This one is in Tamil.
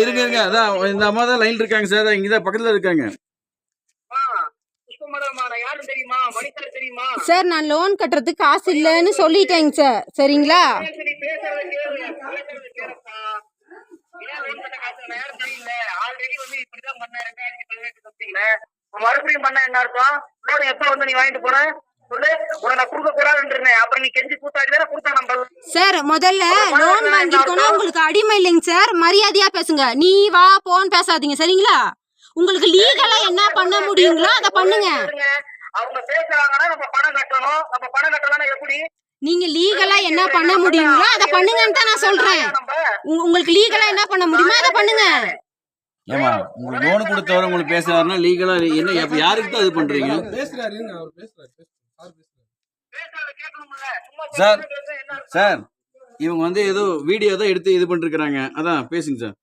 இருங்க இருங்க, அதான் இந்த அம்மா தான் லைன்ல இருக்காங்க சார், இங்கதான் பக்கத்துல இருக்காங்க. சார் நான் லோன் கட்டுறதுக்கு காசு இல்லைன்னு சொல்லிட்டேங்க சார், சரிங்களா? மறுபடியும் பண்ண என்ன அர்த்தம்? லோன் எப்ப வந்து நீ வாங்கிட்டு போற சார் முதல்ல லோன் வாங்கிருக்கோம்னா உங்களுக்கு அடிமை இல்லைங்க சார், மரியாதையா பேசுங்க. நீ வா போன்னு பேசாதீங்க, சரிங்களா? உங்களுக்கு லீகலா என்ன பண்ண முடியுங்களோ அதை பண்ணுங்க. அவங்க பேசுறாங்கன்னா நம்ம பணம் கட்டணும். நம்ம பணம் கட்டலனா எப்படி? நீங்க லீகலா என்ன பண்ண முடியுங்களோ அதை பண்ணுங்கன்னு தான் நான் சொல்றேன். உங்களுக்கு லீகலா என்ன பண்ண முடியுமோ அதை பண்ணுங்க. ஏமா உங்களுக்கு லோன் கொடுத்தவரை உங்களுக்கு பேசுறாருன்னா லீகலா என்ன யாருக்கு தான் இது பண்றீங்க? சார் சார் இவங்க வந்து ஏதோ வீடியோ தான் எடுத்து இது பண்ணிருக்காங்க, அதான் பேசுங்க சார்.